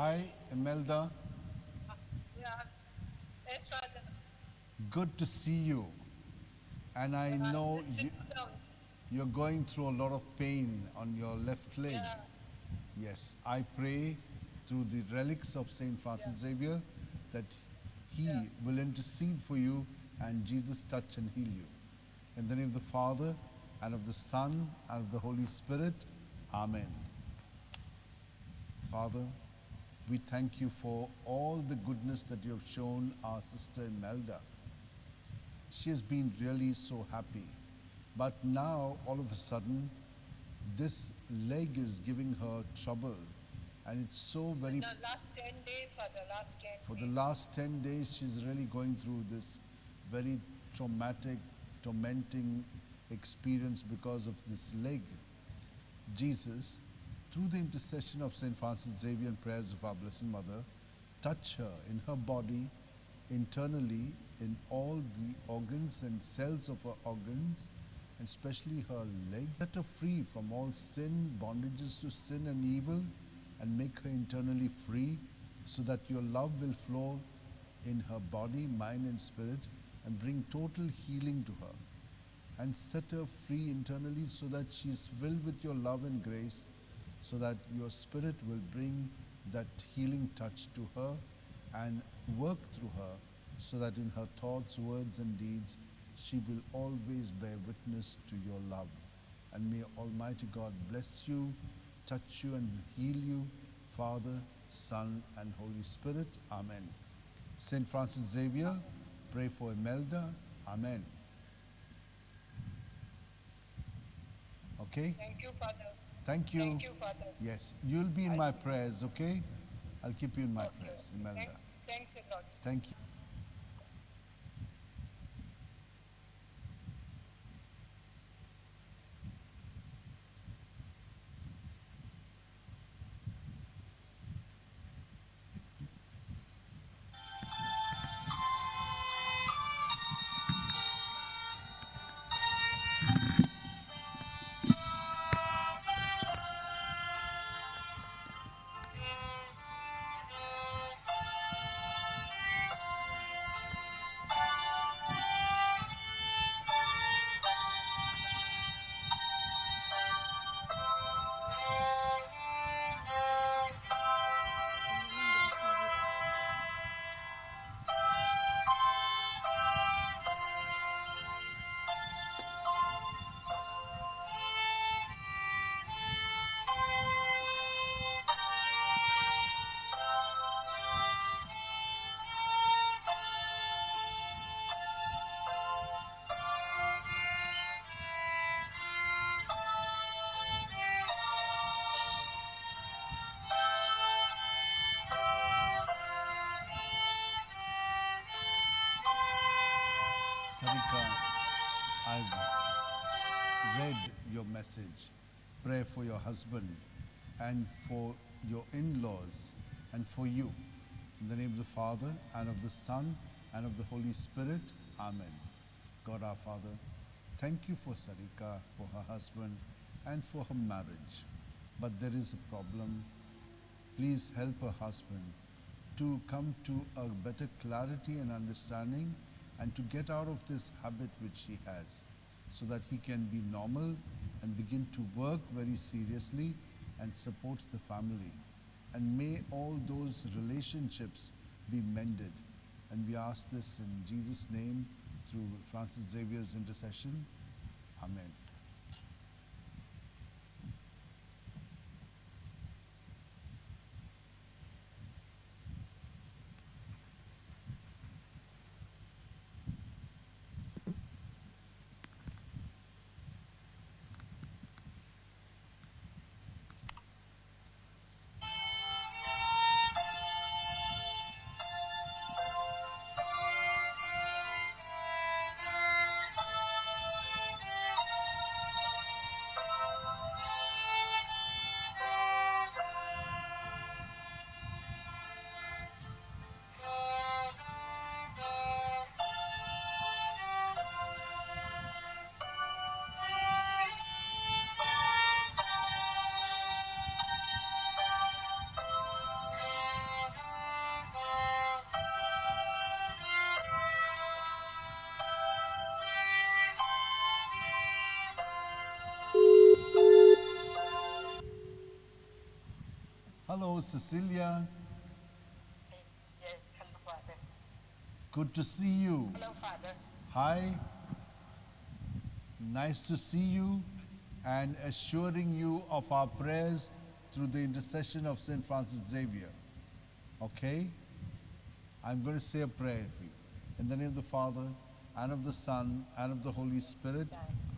Hi, Imelda. Yes, yes, Father. Good to see you. And I know Just sit down. you're going through a lot of pain on your left leg. Yeah, Yes, I pray through the relics of Saint yeah, Francis Xavier that yeah. he will intercede for you and Jesus touch and heal you. In the name of the Father, and of the Son, and of the Holy Spirit. Amen. Father, we thank you for all the goodness that you have shown our sister Imelda. She has been really so happy. But now, all of a sudden, this leg is giving her trouble. And it's so And very, the last 10 days, Father, last 10 for the days. last 10 days, she's really going through this very traumatic, tormenting experience because of this leg. Jesus, through the intercession of St. Francis Xavier and prayers of our Blessed Mother, touch her in her body, internally, in all the organs and cells of her organs, and especially her leg. Set her free from all sin, bondages to sin and evil, and make her internally free so that your love will flow in her body, mind, and spirit and bring total healing to her and set her free internally so that she is filled with your love and grace, so that your spirit will bring that healing touch to her and work through her, so that in her thoughts, words, and deeds, she will always bear witness to your love. And may Almighty God bless you, touch you, and heal you, Father, Son, and Holy Spirit. Amen. Saint Francis Xavier, pray for Imelda. Amen. Okay? Thank you, Father. Thank you. Thank you, Father. Yes, you'll be in my prayers, okay? I'll keep you in my Okay, prayers, okay. Imelda. Thanks a lot. Thank you. Sarika, I've read your message. Pray for your husband and for your in-laws and for you. In the name of the Father, and of the Son, and of the Holy Spirit. Amen. God our Father, thank you for Sarika, for her husband, and for her marriage. But there is a problem. Please help her husband to come to a better clarity and understanding and to get out of this habit which he has so that he can be normal and begin to work very seriously and support the family. And may all those relationships be mended. And we ask this in Jesus' name through Francis Xavier's intercession. Amen. Hello, Cecilia. Yes, hello, Father. Good to see you. Hello, Father. Hi. Nice to see you and assuring you of our prayers through the intercession of St. Francis Xavier. Okay? I'm going to say a prayer for you. In the name of the Father, and of the Son, and of the Holy Spirit.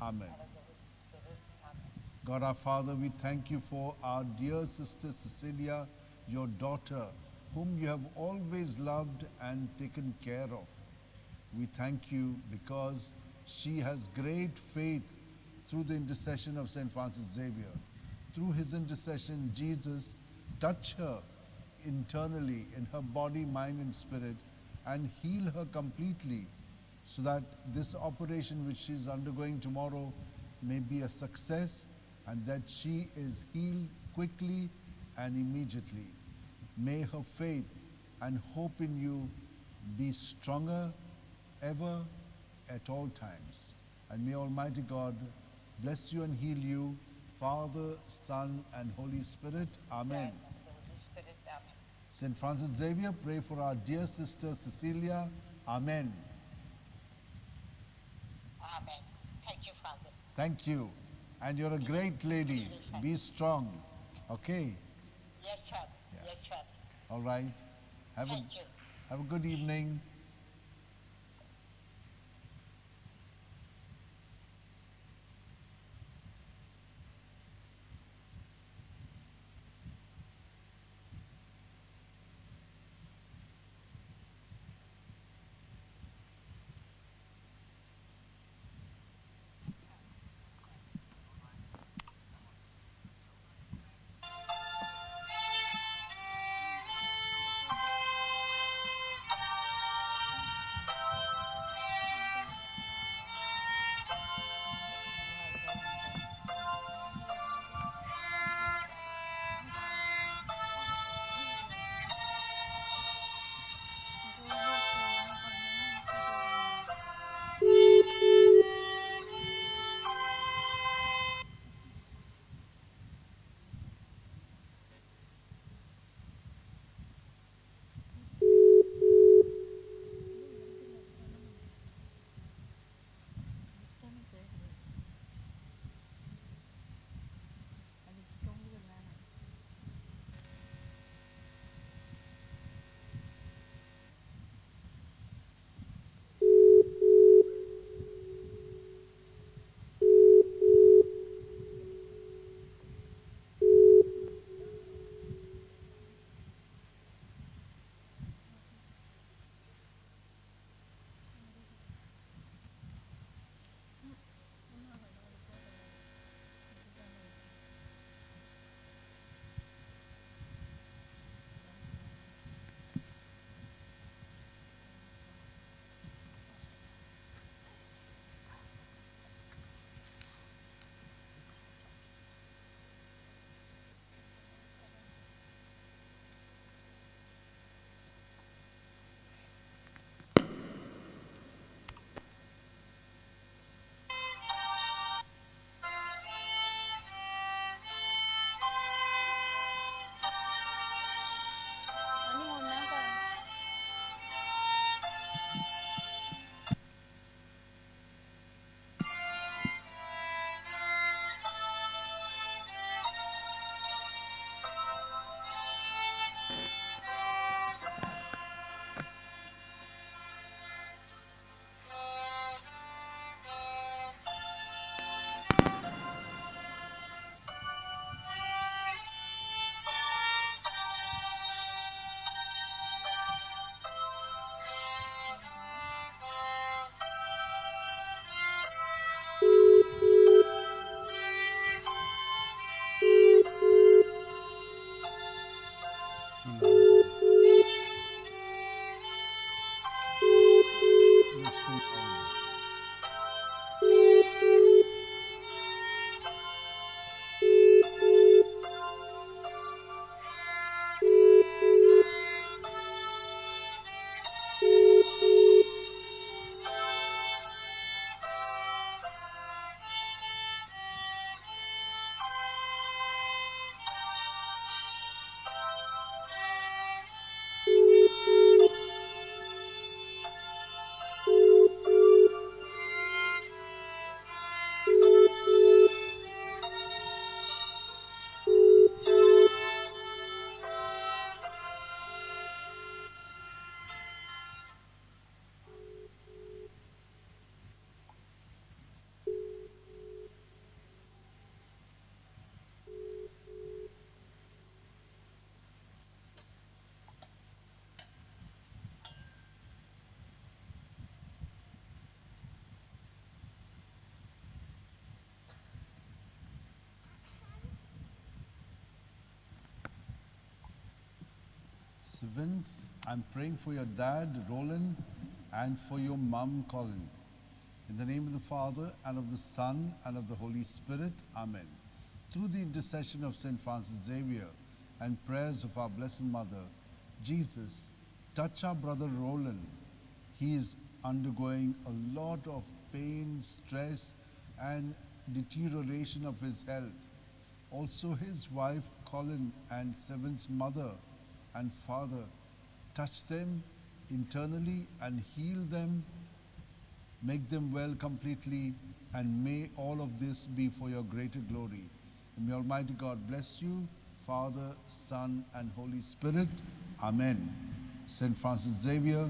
Amen. And of the Holy Spirit. Amen. God our Father, we thank you for our dear sister Cecilia, your daughter, whom you have always loved and taken care of. We thank you because she has great faith through the intercession of St. Francis Xavier. Through his intercession, Jesus touch her internally in her body, mind, and spirit and heal her completely so that this operation which she is undergoing tomorrow may be a success and that she is healed quickly and immediately. May her faith and hope in you be stronger ever at all times. And may Almighty God bless you and heal you, Father, Son, and Holy Spirit. Amen. And of the Holy Spirit. Amen. St. Francis Xavier, pray for our dear sister Cecilia. Amen. Amen. Thank you, Father. Thank you. And you're a great lady. Be strong. Okay? Yes, Father. Yeah. Yes, Father. All right. Have Thank you. have a good evening. Vince, I'm praying for your dad, Roland, and for your mom, Colin. In the name of the Father, and of the Son, and of the Holy Spirit. Amen. Through the intercession of St. Francis Xavier and prayers of our Blessed Mother, Jesus, touch our brother Roland. He is undergoing a lot of pain, stress, and deterioration of his health. Also his wife, Colin, and Seven's mother and father, touch them internally and heal them, make them well completely, and may all of this be for your greater glory. And may Almighty God bless you, Father, Son, and Holy Spirit. Amen. St. Francis Xavier.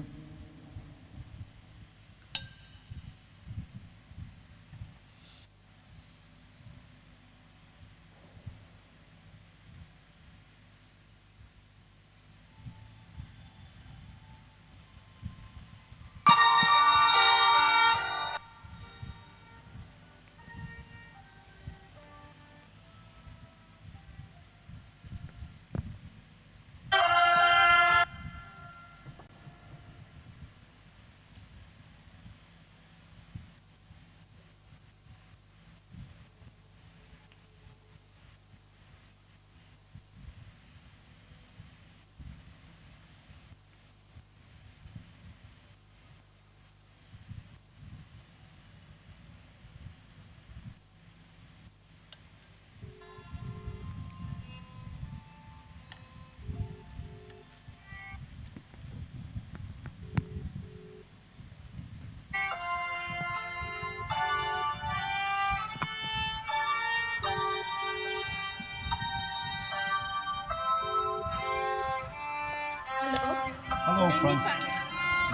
Hello, Francis.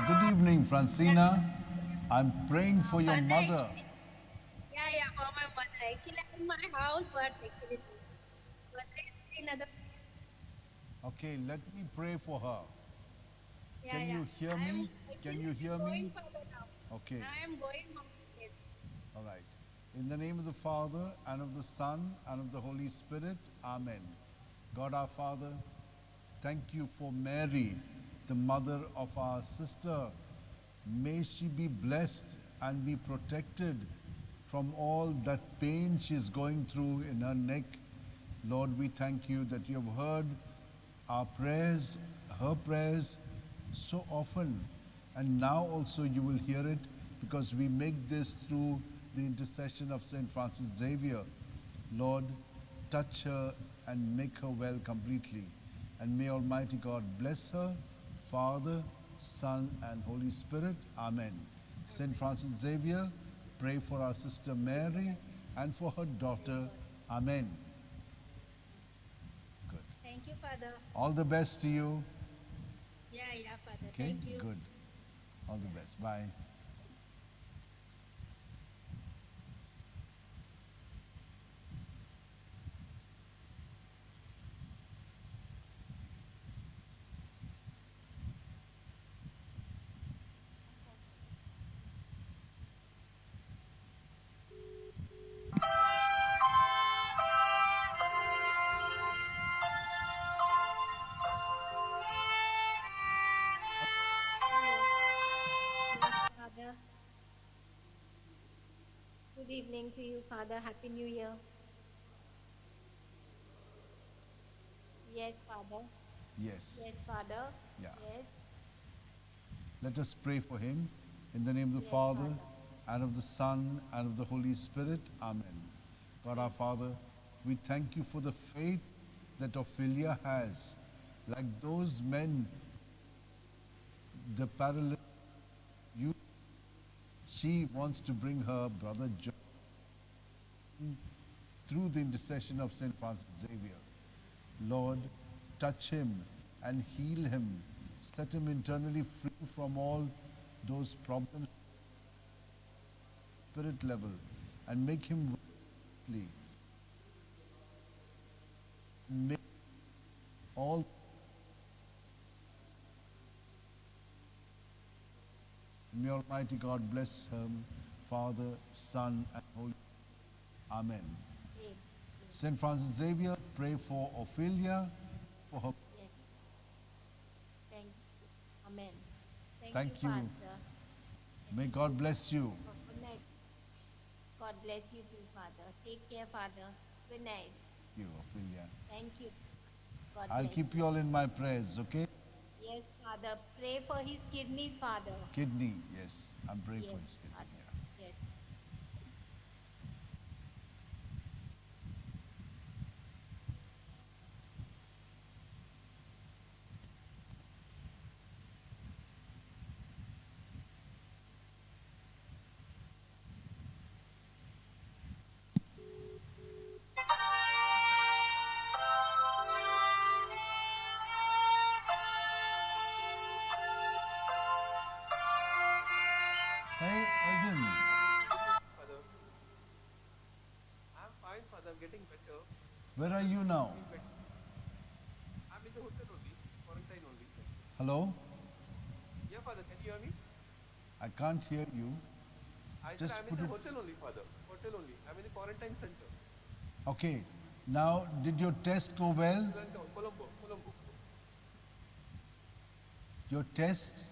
Good evening, Francina. I'm praying for your mother. Yeah, for my mother. Actually, I'm in my house, but actually, mother is in another. Okay, let me pray for her. Yeah, Can yeah. you hear me? Can you hear Going me? further now. Okay, I am going home. Yes. all right. In the name of the Father, and of the Son, and of the Holy Spirit, Amen. God our Father, thank you for Mary, the mother of our sister. May she be blessed and be protected from all that pain she's going through in her neck. Lord, we thank you that you have heard our prayers, her prayers so often, and now also you will hear it because we make this through the intercession of St. Francis Xavier. Lord, touch her and make her well completely. And may Almighty God bless her, Father, Son, and Holy Spirit. Amen. St. Francis Xavier, pray for our sister Mary and for her daughter. Amen. Good. Thank you, Father. All the best to you. Yeah, Father. Okay, Thank you. good. All the best. Bye. Yes, Father. Good evening to you, Father. Happy New Year. Yes, Father. Yes. Yes, Father. Yeah. Yes. Let us pray for him. In the name of the Yes, Father, Father. and of the Son, and of the Holy Spirit. Amen. God our Father, we thank you for the faith that Ophelia has. Like those men, the paralytic, she wants to bring her brother John through the intercession of St. Francis Xavier. Lord, touch him and heal him. Set him internally free from all those problems, spirit level, and make him make all may Almighty God bless him, Father, Son, and Holy. Amen. Amen. Yes. St. Francis Xavier, pray for Ophelia, for her Yes. brother John, through the intercession of St. Francis Xavier. Lord, touch him and heal him. Set him internally free from all those problems, spirit level, and make him well. May Almighty God bless him, Father, Son, and Holy. Amen. St. Francis Xavier, pray for Ophelia, for her Amen. Thank you. Father. May God bless you. Good night. God bless you too, Father. Take care, Father. Good night. You, Ophelia. Thank you. God I'll bless keep you. you all in my prayers, okay? Yes, Father. Pray for his kidneys, Father. Kidney, yes. I'm praying for Yes, his kidney. Father. Yeah. Yes. Hey, Eldon, Father. I'm fine, Father. I'm getting better. where are you now? Feel better. I'm in the hotel only, quarantine only. Hello? Yeah, Father. Can you hear me? I can't hear you. I said Just I'm in put the it. hotel only, Father. Hotel only. I'm in the quarantine center. Okay. Now, did your test go well? Sri Lanka, Colombo, Colombo. Your test?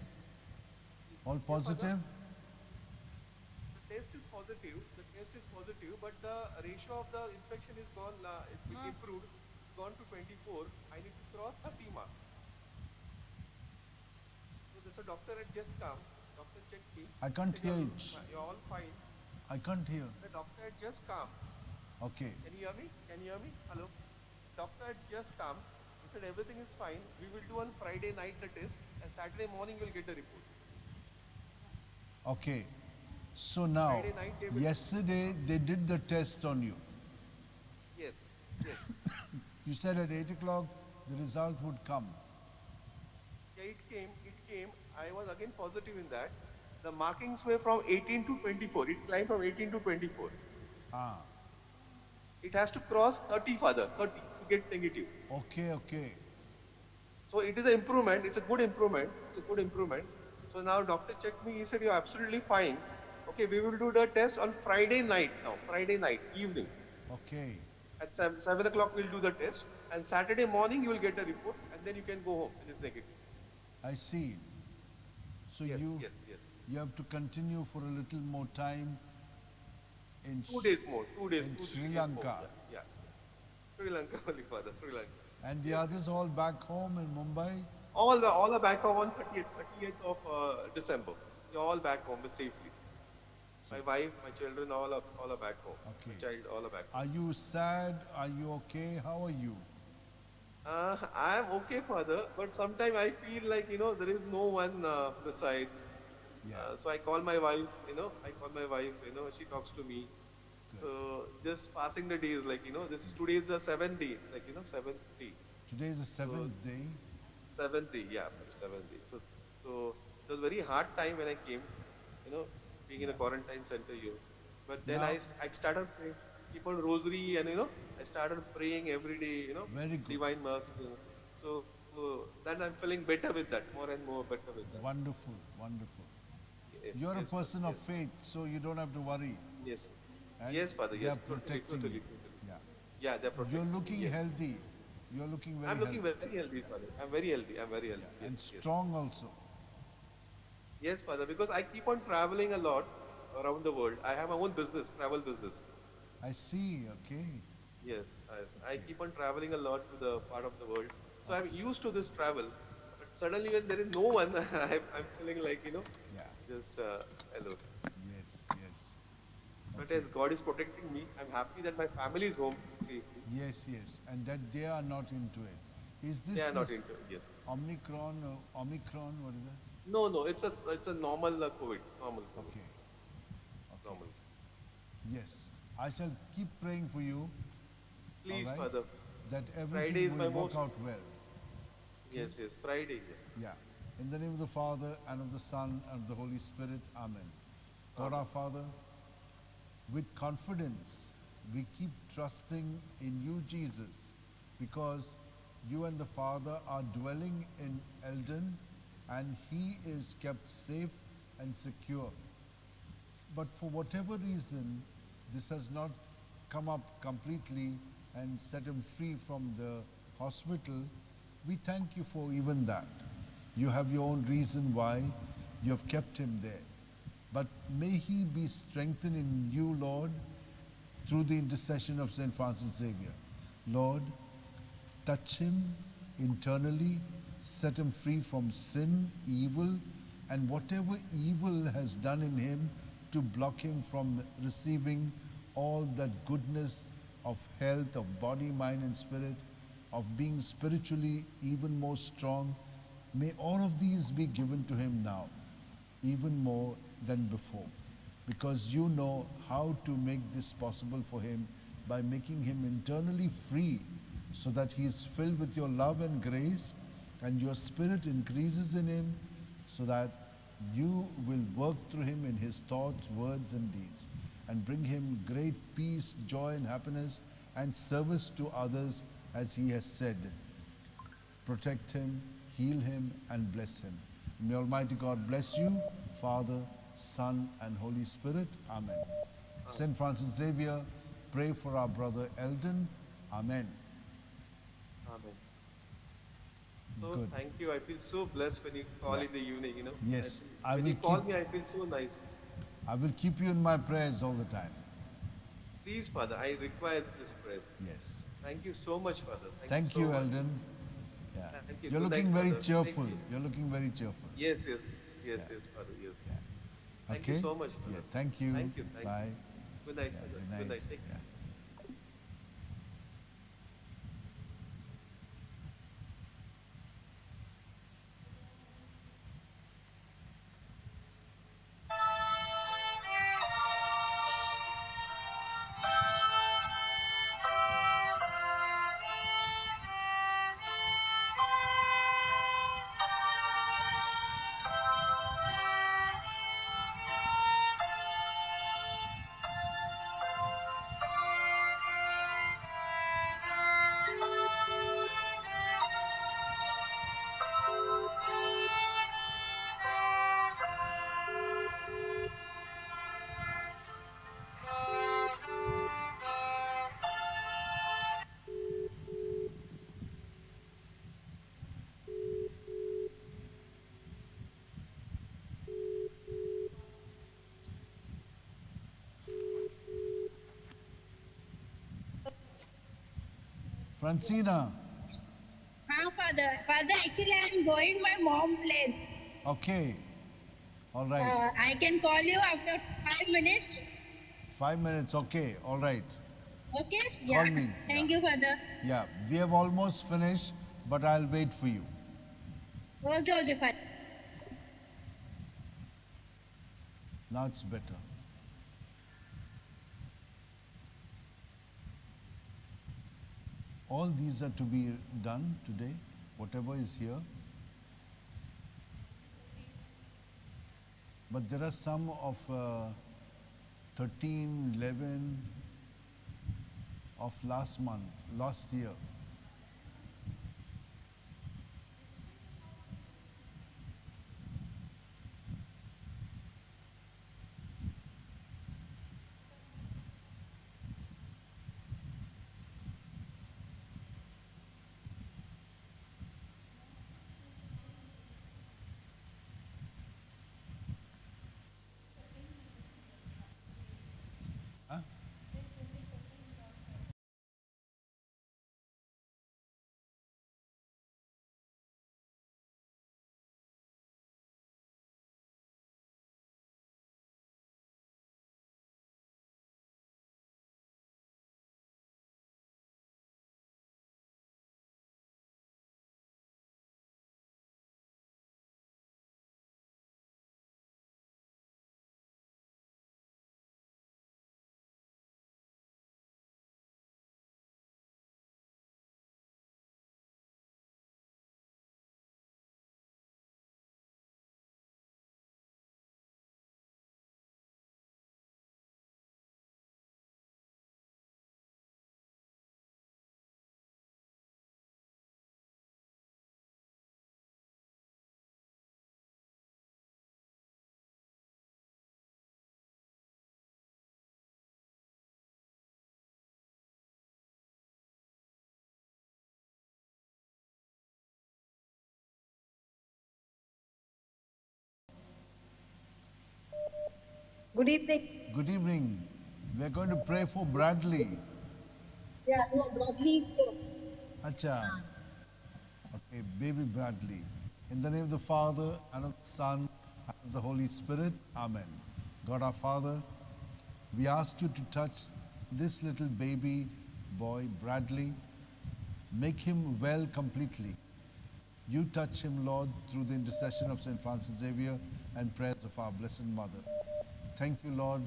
All Yeah, Father. positive? The test is positive. The test is positive, but the ratio of the infection is gone. It's been improved. It's gone to 24. I need to cross 30 mark. So there's a doctor had just come. Doctor checked me. I can't Said hear you're, it. you're all fine. I can't hear. The doctor had just come. Okay. Can you hear me? Can you hear me? Hello? Doctor had just come. He said everything is fine. We will do on Friday night the test and Saturday morning you'll get the report. Okay. So now, Friday night they will. yesterday they did the test on you. Yes. Yes. You said at 8 o'clock the result would come. Yeah, it came. It came. I was again positive in that. The markings were from 18 to 24. It climbed from 18 to 24. Ah. It has to cross 30 further, 30 to get negative. Okay, okay. So it is an improvement. It's a good improvement. It's a good improvement. So now doctor checked me. He said you're absolutely fine. Okay, we will do the test on Friday night now. Friday night, evening. Okay. At 7 o'clock we'll do the test. And Saturday morning you will get a report and then you can go home. It is negative. I see. So Yes, you yes, yes. you have to continue for a little more time in 2 days more. 2 days. in 2 Sri days Lanka. more. Yeah, yeah. Sri Lanka only, Father. Sri Lanka. And the others all back home in Mumbai? All are back home on 30th of December. They're all back home safely. My wife, my children, all are back home. Okay. My child, all are back home. Are you sad? Are you okay? How are you? I am okay, Father, but sometimes I feel like, there is no one besides. Yeah. So I call my wife, she talks to me. Good. So just passing the days, today is the seventh day, seventh day. Today is the seventh day. Seventh day, yeah, seventh day. So it was a very hard time when I came, being in a quarantine center here. But then Now- I started praying, keep on rosary and, I started praying every day, Very good. divine mercy. So then I'm feeling better with that, more and more better with that. Wonderful, wonderful. Yes, You're a yes, person Father, of faith, so you don't have to worry. yes. And Yes, Father, they yes, are protecting totally, you. totally. Yeah. Yeah, they're protecting You're me, looking yes. healthy. You're looking very I'm looking healthy. very healthy, Father. I'm very healthy. I'm very healthy. Yeah. And Yes, yes. strong also. Yes, Father, because I keep on traveling a lot around the world. I have my own business, travel business. I see, okay. Yes, I keep on traveling a lot to the part of the world. So I'm used to this travel. But suddenly when there is no one, I'm feeling like, Yeah. just alone. Yes, yes. But as God is protecting me, I'm happy that my family is home safely. Yes, yes. And that they are not into it. Is this They are not this into it. Yes. Omicron or Omicron? What is that? No, it's a normal COVID, normal COVID, Okay. Okay. normal. Yes. I shall keep praying for you. Please, all right? Father. That Friday everything is my will work most- out well. Yes, Friday. Yes. Yeah. In the name of the Father, and of the Son, and of the Holy Spirit. Amen. God our Father, with confidence, we keep trusting in you, Jesus, because you and the Father are dwelling in Eldon, and he is kept safe and secure. But for whatever reason, this has not come up completely and set him free from the hospital. We thank you for even that. You have your own reason why you have kept him there. But may he be strengthened in you, Lord, through the intercession of St. Francis Xavier. Lord, touch him internally, set him free from sin, evil, and whatever evil has done in him to block him from receiving all that goodness of health, of body, mind, and spirit, of being spiritually even more strong. May all of these be given to him now, even more than before, because you know how to make this possible for him by making him internally free, so that he is filled with your love and grace, and your spirit increases in him, so that you will work through him in his thoughts, words, and deeds, and bring him great peace, joy, and happiness, and service to others, as he has said. Protect him, heal him, and bless him. May Almighty God bless you, Father, Son, and Holy Spirit. Amen. Saint Francis Xavier, pray for our brother Eldon. Amen. Amen. So Good. thank you. I feel so blessed when you call Yeah. in the evening, you know. Yes, And I when will you call keep- me, I feel so nice. I will keep you in my prayers all the time. Please, Father, I require this prayer. Yes. Thank you so much, Father. Thank so you, much. Eldon. Yeah. Thank you. You're Good looking night, very Father. Thank cheerful. you. You're looking very cheerful. Yes, yes, Yeah. Father, yes. Yeah. Thank Okay? you so much, Father. Yeah, thank you. Thank you. Bye. Good night, Yeah, Father. good night. Good night. Take Yeah. Francina. Father. Father, actually, I'm going my mom place. Okay. All right. I can call you after 5 minutes. 5 minutes. Okay. All right. Okay? Call me. Thank Yeah. you, Father. Yeah. We have almost finished, but I'll wait for you. Okay, Father. Now it's better. All these are to be done today, whatever is here. But there are some of 13, 11 of last month, last year. Good evening. Good evening. We're going to pray for Bradley. Yeah, no, Bradley is there. Acha. Okay, baby Bradley. In the name of the Father, and of the Son, and of the Holy Spirit. Amen. God our Father, we ask you to touch this little baby boy, Bradley. Make him well completely. You touch him, Lord, through the intercession of St. Francis Xavier and prayers of our Blessed Mother. Thank you, Lord,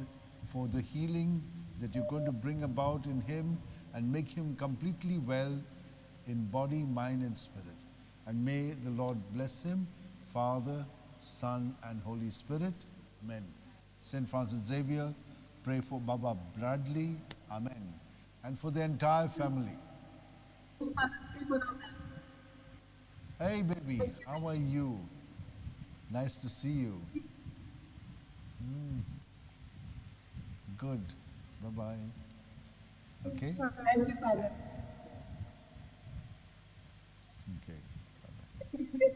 for the healing that you're going to bring about in him and make him completely well in body, mind, and spirit. And may the Lord bless him, Father, Son, and Holy Spirit. Amen. St. Francis Xavier, pray for Baba Bradley. Amen. And for the entire family. Hey, baby, how are you? Nice to see you. Good. Bye-bye. Okay? Thank you, Father. Okay. Bye-bye. Good.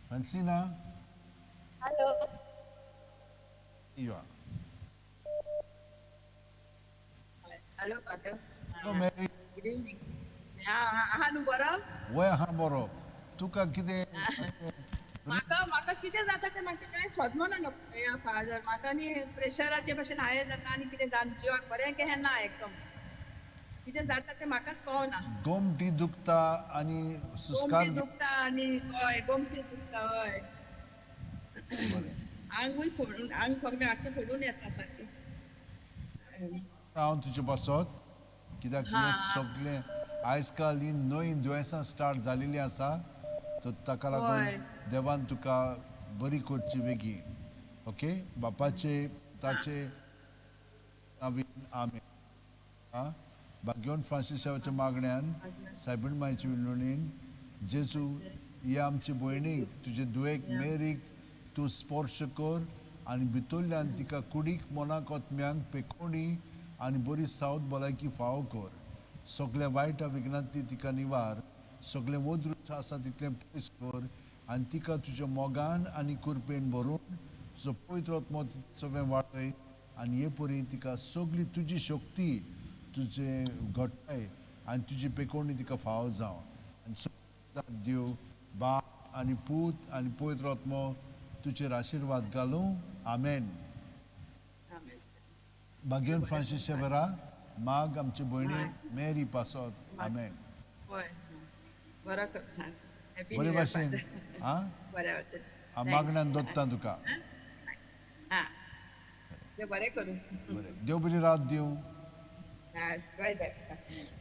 Francina, Hello. here you are. Hello, Father. Hello, Mary. Good evening. आहा न्हू बरो वय हा बरो. तुका कितें म्हाका कितें जाता तें म्हाका कांय सोदमोना न्हू फादर म्हाका न्ही प्रेशराचे भशेन हाय जाता आनी कितें जिवाक बरें कहें ना एकदम कितें जाता तें म्हाकाच कळना गोमटी दुखता आणि सुस्कार गोमटी दुखता आनी हय गोमटी दुखता हय बरें. आंगूय फोडून आंग सगळें आख्खें फोडून येता सारकें हांव तुजे बसत कित्याक हे सगळें आयज काल ही नवी दुयेंसां स्टार्ट जालेलीं आसा तर ताका लागून देवान तुका बरी करची वेगी ओके बापाचे ताचे आमी भाग्यवन फ्रांसिसाच्या मागण्यान सायबीण मायचे विणवणेन जेजू ह्या आमचे भयणीक तुजे दुयेक मेरीक तूं स्पर्श कर आनी भितरल्यान तिका कुडीक मनाक आत्म्यांक पेकोवणी आनी बरी सावध भलायकी फावो कर सगळ्या वायटा विघ्नांतली तिका निवार सगळें वोद्रूच आसा तितलें पयस कर आनी तिका तुज्या मोगान आनी कुरपेन भरून तुजो पवित्र आत्मो सगळें वाडय आनी हे परी तिका सगळी तुजी शक्ती तुजे घट्टाय आनी तुजी पेकोवणी तिका फावो जावं आनी सगळें देव बाप आनी पूत आनी पवित्र आत्मो तुजेर आशिर्वाद घालूं आमेन. भाग्यवन फ्रांसीस शेवेरा माग आमचे भयणी मेरी पासत आमेन. बरो कर बरे भाशेन आं बऱ्या भाशेन मागण्यान दोत्ता तुका हां देव बरें करूं बरें देव बरी रात दिवं. हां कळ्ळें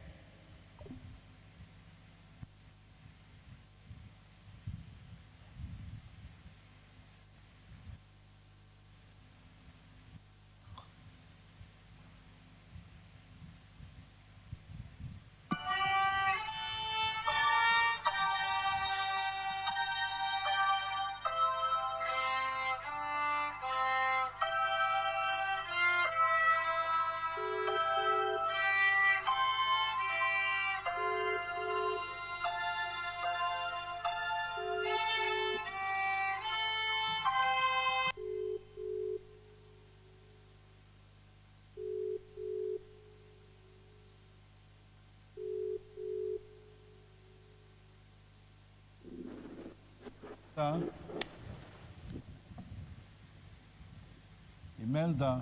Imelda,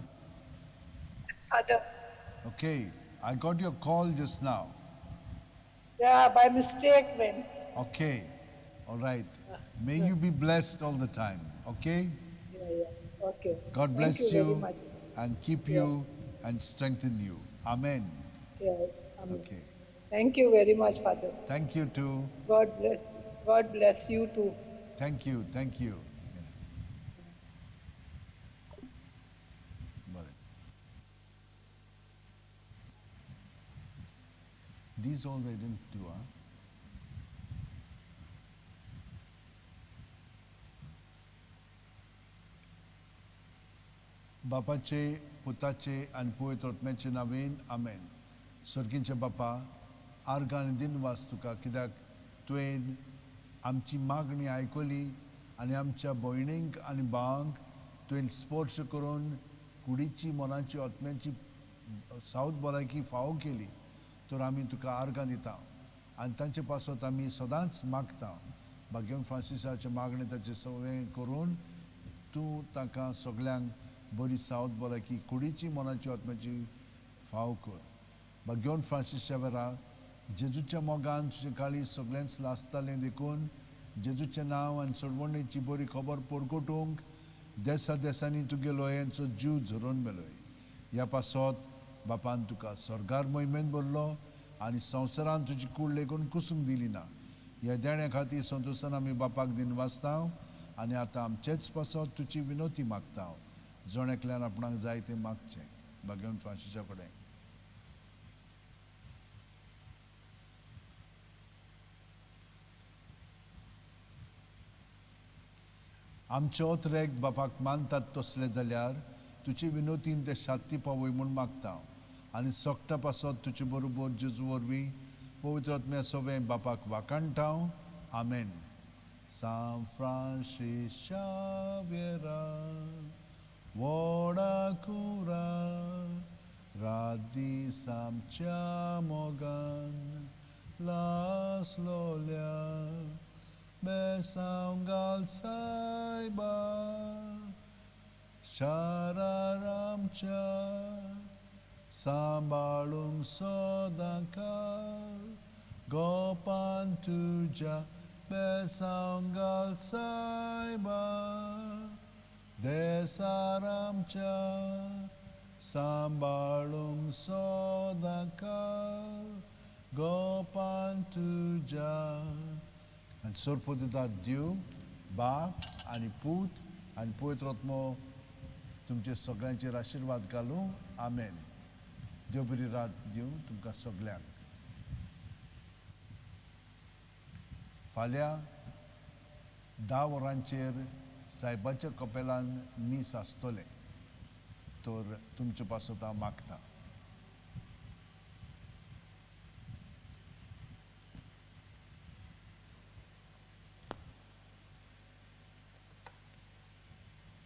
Yes, Father. okay, I got your call just now. Yeah, by mistake, man. Okay, all right. May you be blessed all the time, okay? Yeah. Okay. God bless Thank you very you much. and keep you and strengthen you. Amen. Yeah. Okay. Thank you very much, Father. Thank you too. God bless. God bless you too. Thank you. Thank you. Bye. These all they didn't do, huh? बापाचे पुताचे आनी पवित्र आत्म्याचे नांवेन आमेन. सर्गींचे बापा, आर्गां आनी दिनवास तुका, कित्याक तुवें आमची मागणी आयकली आनी आमच्या भयणींक आनी भावांक तुवें स्पर्श करून कुडीची मनाची आत्म्याची सावत भलायकी फावो केली. तर आमी तुका आर्गां दिता आनी तांचे पासत आमी सदांच मागता. भाग्यवन फ्रांसिसाचे मागणी ताचे सगळें करून तूं ताका सगळ्यांक बरी सावत भलायकी कुडीची मनाची आत्म्याची फाव कर. भाग्यवन फ्रांसिसच्या वेळा जेजूच्या मोगान तुजें काळी सगळ्यांच लासतालें देखून जेजूचें नांव आनी सोडवणेची बरी खबर परगटूंक देसा देसांनी तुगेलो हेंचो जीव झरोवन मेलोय. ह्या पासत बापान तुका स्वर्गार महिमेन भरलो आनी संवसारान तुजी कूड लेगून कुसूंक दिली ना. ह्या देण्या खातीर संतोशान आमी बापाक दिन वाचता आनी आतां आमचेच पासत तुजी विनोती मागता. जण एकल्यान आपणाक जाय तें मागचें. भाग्यवन फ्रांसिसा कडेन. आमचे ओतरेक बापाक मानतात तसले जाल्यार तुजी विनोतीन ते शांती पावय म्हूण मागता आनी सोगटा पासत तुजे बरोबर जेजू वरवीं पवित्र आत्म्या सवें बापाक वाकाणटा. आमेन. San Francis Xaviera, Voda cura, radis amcia mogan, las lolia, besaungal saiba, shararamcha, sambalung sodankal, gopan tuja, besaungal saiba, desaramcha, sambalung sodankal, gopan tuja. And sorpodita Dew, Baap आणि पूत आणि पवित्र आत्मो तुमचे सगळ्यांचेर आशीर्वाद घालूं. आमेन. देव बरी रात दिवं तुमकां सगळ्यांक. फाल्यां 10 वरांचेर सायबाच्या कपेलान मीस आसतलें. तर तुमचे पासत हांव मागतां.